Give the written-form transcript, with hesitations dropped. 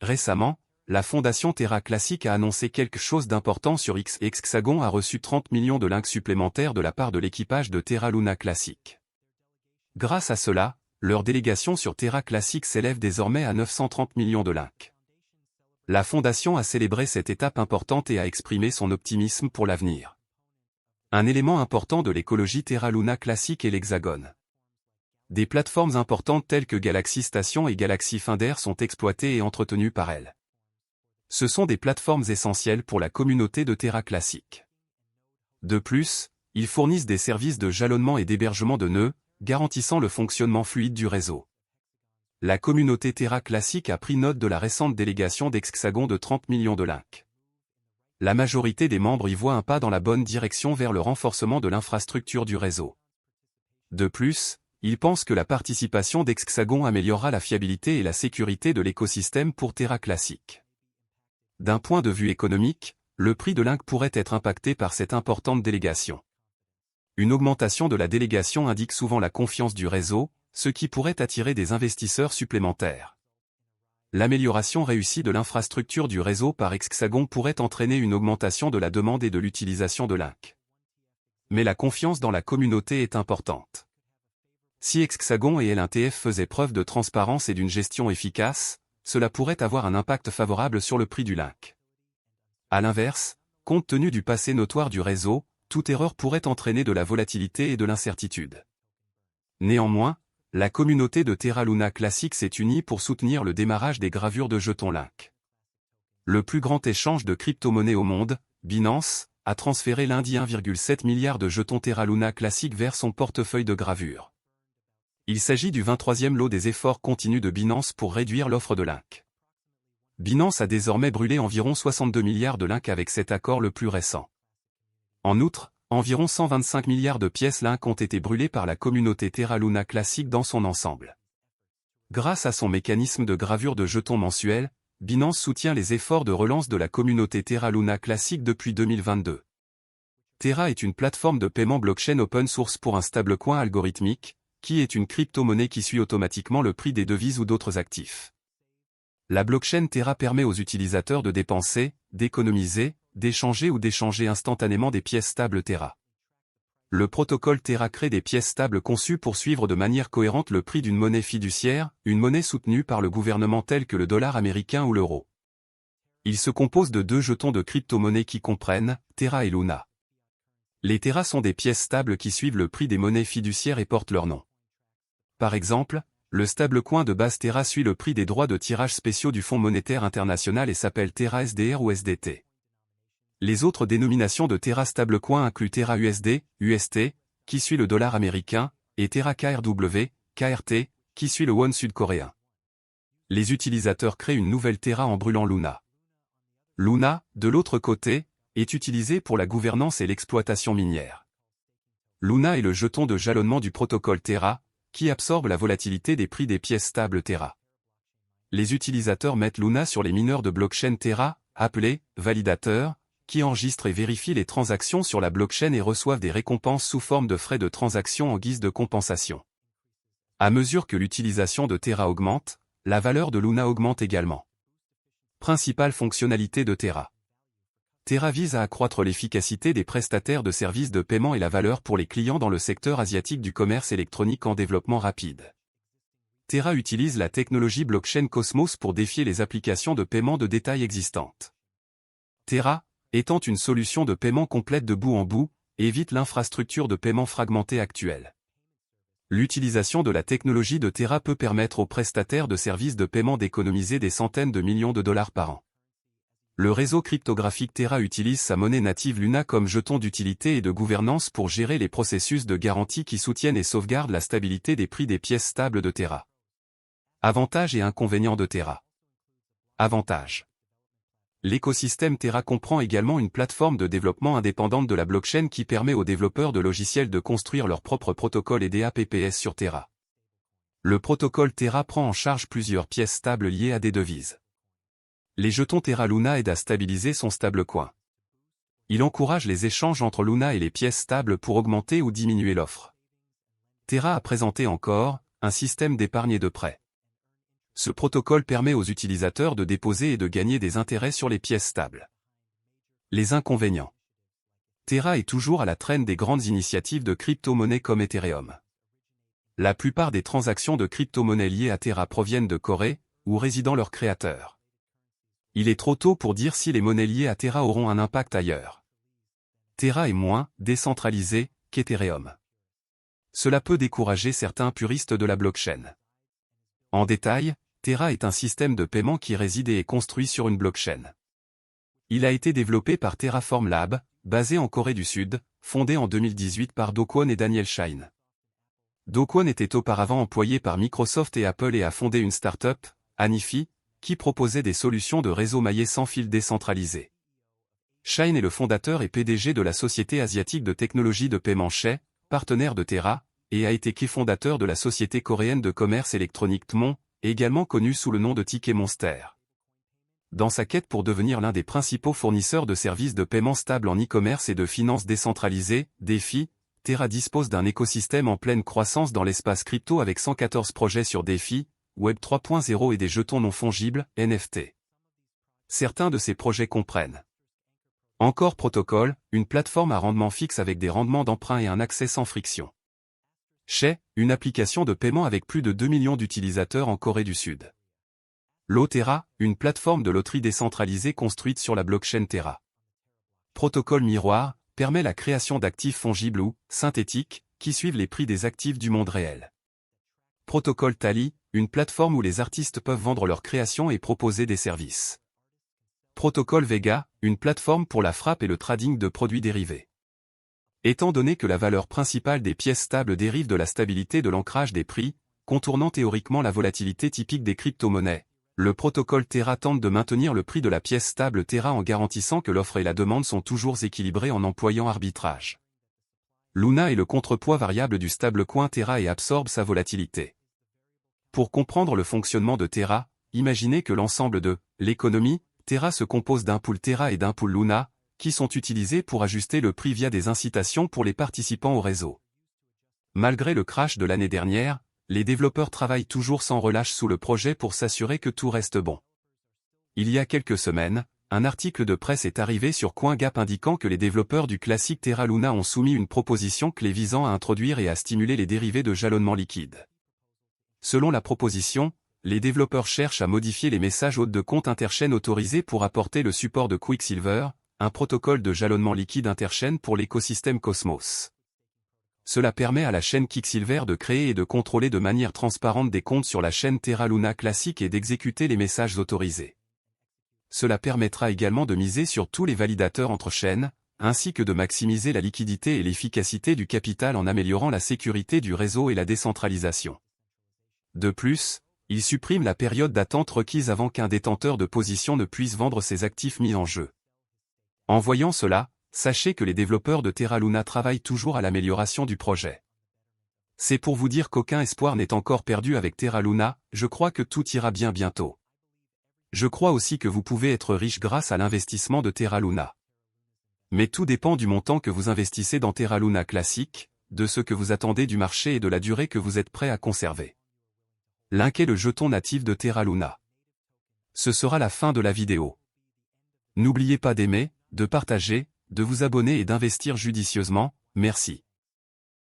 Récemment, la fondation Terra Classic a annoncé quelque chose d'important sur X et Hexagon a reçu 30 millions de links supplémentaires de la part de l'équipage de Terra Luna Classic. Grâce à cela, leur délégation sur Terra Classic s'élève désormais à 930 millions de links. La fondation a célébré cette étape importante et a exprimé son optimisme pour l'avenir. Un élément important de l'écologie Terra Luna Classic est l'Hexagone. Des plateformes importantes telles que Galaxy Station et Galaxy Finder sont exploitées et entretenues par elle. Ce sont des plateformes essentielles pour la communauté de Terra Classic. De plus, ils fournissent des services de jalonnement et d'hébergement de nœuds, garantissant le fonctionnement fluide du réseau. La communauté Terra Classic a pris note de la récente délégation d'Hexagon de 30 millions de links. La majorité des membres y voient un pas dans la bonne direction vers le renforcement de l'infrastructure du réseau. De plus, ils pensent que la participation d'Hexagon améliorera la fiabilité et la sécurité de l'écosystème pour Terra Classic. D'un point de vue économique, le prix de link pourrait être impacté par cette importante délégation. Une augmentation de la délégation indique souvent la confiance du réseau, ce qui pourrait attirer des investisseurs supplémentaires. L'amélioration réussie de l'infrastructure du réseau par Hexagon pourrait entraîner une augmentation de la demande et de l'utilisation de link. Mais la confiance dans la communauté est importante. Si Hexagon et LNTF faisaient preuve de transparence et d'une gestion efficace, cela pourrait avoir un impact favorable sur le prix du link. À l'inverse, compte tenu du passé notoire du réseau, toute erreur pourrait entraîner de la volatilité et de l'incertitude. Néanmoins, la communauté de Terra Luna Classic s'est unie pour soutenir le démarrage des gravures de jetons link. Le plus grand échange de crypto-monnaies au monde, Binance, a transféré lundi 1,7 milliard de jetons Terra Luna Classic vers son portefeuille de gravures. Il s'agit du 23e lot des efforts continus de Binance pour réduire l'offre de link. Binance a désormais brûlé environ 62 milliards de links avec cet accord le plus récent. En outre, environ 125 milliards de pièces link ont été brûlées par la communauté Terra Luna Classic dans son ensemble. Grâce à son mécanisme de gravure de jetons mensuels, Binance soutient les efforts de relance de la communauté Terra Luna Classic depuis 2022. Terra est une plateforme de paiement blockchain open source pour un stablecoin algorithmique, qui est une crypto-monnaie qui suit automatiquement le prix des devises ou d'autres actifs. La blockchain Terra permet aux utilisateurs de dépenser, d'économiser, d'échanger ou d'échanger instantanément des pièces stables Terra. Le protocole Terra crée des pièces stables conçues pour suivre de manière cohérente le prix d'une monnaie fiduciaire, une monnaie soutenue par le gouvernement telle que le dollar américain ou l'euro. Il se compose de deux jetons de crypto-monnaies qui comprennent Terra et Luna. Les Terra sont des pièces stables qui suivent le prix des monnaies fiduciaires et portent leur nom. Par exemple, le stablecoin de base Terra suit le prix des droits de tirage spéciaux du Fonds monétaire international et s'appelle Terra SDR ou SDT. Les autres dénominations de Terra stablecoin incluent Terra USD, UST, qui suit le dollar américain, et Terra KRW, KRT, qui suit le won sud-coréen. Les utilisateurs créent une nouvelle Terra en brûlant Luna. Luna, de l'autre côté, est utilisée pour la gouvernance et l'exploitation minière. Luna est le jeton de jalonnement du protocole Terra, qui absorbe la volatilité des prix des pièces stables Terra. Les utilisateurs mettent Luna sur les mineurs de blockchain Terra, appelés validateurs, qui enregistrent et vérifient les transactions sur la blockchain et reçoivent des récompenses sous forme de frais de transaction en guise de compensation. À mesure que l'utilisation de Terra augmente, la valeur de Luna augmente également. Principale fonctionnalité de Terra. Terra vise à accroître l'efficacité des prestataires de services de paiement et la valeur pour les clients dans le secteur asiatique du commerce électronique en développement rapide. Terra utilise la technologie blockchain Cosmos pour défier les applications de paiement de détail existantes. Terra, étant une solution de paiement complète de bout en bout, évite l'infrastructure de paiement fragmentée actuelle. L'utilisation de la technologie de Terra peut permettre aux prestataires de services de paiement d'économiser des centaines de millions de dollars par an. Le réseau cryptographique Terra utilise sa monnaie native Luna comme jeton d'utilité et de gouvernance pour gérer les processus de garantie qui soutiennent et sauvegardent la stabilité des prix des pièces stables de Terra. Avantages et inconvénients de Terra. Avantages. L'écosystème Terra comprend également une plateforme de développement indépendante de la blockchain qui permet aux développeurs de logiciels de construire leur propre protocole et DApps sur Terra. Le protocole Terra prend en charge plusieurs pièces stables liées à des devises. Les jetons Terra Luna aident à stabiliser son stablecoin. Il encourage les échanges entre Luna et les pièces stables pour augmenter ou diminuer l'offre. Terra a présenté encore un système d'épargne et de prêt. Ce protocole permet aux utilisateurs de déposer et de gagner des intérêts sur les pièces stables. Les inconvénients. Terra est toujours à la traîne des grandes initiatives de crypto-monnaies comme Ethereum. La plupart des transactions de crypto-monnaies liées à Terra proviennent de Corée, où résident leurs créateurs. Il est trop tôt pour dire si les monnaies liées à Terra auront un impact ailleurs. Terra est moins décentralisé qu'Ethereum. Cela peut décourager certains puristes de la blockchain. En détail, Terra est un système de paiement qui réside et est construit sur une blockchain. Il a été développé par Terraform Lab, basé en Corée du Sud, fondé en 2018 par Do Kwon et Daniel Shine. Do Kwon était auparavant employé par Microsoft et Apple et a fondé une start-up, Anifi, qui proposait des solutions de réseau maillé sans fil décentralisé. Shine est le fondateur et PDG de la société asiatique de technologie de paiement Shay, partenaire de Terra, et a été cofondateur de la société coréenne de commerce électronique Tmon, également connue sous le nom de Ticket Monster. Dans sa quête pour devenir l'un des principaux fournisseurs de services de paiement stable en e-commerce et de finances décentralisées, DeFi, Terra dispose d'un écosystème en pleine croissance dans l'espace crypto avec 114 projets sur DeFi, Web 3.0 et des jetons non fongibles, NFT. Certains de ces projets comprennent Encore Protocol, une plateforme à rendement fixe avec des rendements d'emprunt et un accès sans friction. Shay, une application de paiement avec plus de 2 millions d'utilisateurs en Corée du Sud. Terra, une plateforme de loterie décentralisée construite sur la blockchain Terra. Protocole Miroir, permet la création d'actifs fongibles ou synthétiques, qui suivent les prix des actifs du monde réel. Protocole Tally, une plateforme où les artistes peuvent vendre leurs créations et proposer des services. Protocole Vega, une plateforme pour la frappe et le trading de produits dérivés. Étant donné que la valeur principale des pièces stables dérive de la stabilité de l'ancrage des prix, contournant théoriquement la volatilité typique des crypto-monnaies, le protocole Terra tente de maintenir le prix de la pièce stable Terra en garantissant que l'offre et la demande sont toujours équilibrées en employant arbitrage. Luna est le contrepoids variable du stablecoin Terra et absorbe sa volatilité. Pour comprendre le fonctionnement de Terra, imaginez que l'ensemble de l'économie Terra se compose d'un pool Terra et d'un pool Luna, qui sont utilisés pour ajuster le prix via des incitations pour les participants au réseau. Malgré le crash de l'année dernière, les développeurs travaillent toujours sans relâche sous le projet pour s'assurer que tout reste bon. Il y a quelques semaines, un article de presse est arrivé sur CoinGap indiquant que les développeurs du classique Terra Luna ont soumis une proposition clé visant à introduire et à stimuler les dérivés de jalonnement liquide. Selon la proposition, les développeurs cherchent à modifier les messages hôtes de compte interchaîne autorisés pour apporter le support de Quicksilver, un protocole de jalonnement liquide interchaîne pour l'écosystème Cosmos. Cela permet à la chaîne Quicksilver de créer et de contrôler de manière transparente des comptes sur la chaîne Terra Luna classique et d'exécuter les messages autorisés. Cela permettra également de miser sur tous les validateurs entre chaînes, ainsi que de maximiser la liquidité et l'efficacité du capital en améliorant la sécurité du réseau et la décentralisation. De plus, il supprime la période d'attente requise avant qu'un détenteur de position ne puisse vendre ses actifs mis en jeu. En voyant cela, sachez que les développeurs de Terra Luna travaillent toujours à l'amélioration du projet. C'est pour vous dire qu'aucun espoir n'est encore perdu avec Terra Luna, je crois que tout ira bien bientôt. Je crois aussi que vous pouvez être riche grâce à l'investissement de Terra Luna. Mais tout dépend du montant que vous investissez dans Terra Luna classique, de ce que vous attendez du marché et de la durée que vous êtes prêt à conserver. Link est le jeton natif de Terra Luna. Ce sera la fin de la vidéo. N'oubliez pas d'aimer, de partager, de vous abonner et d'investir judicieusement, merci.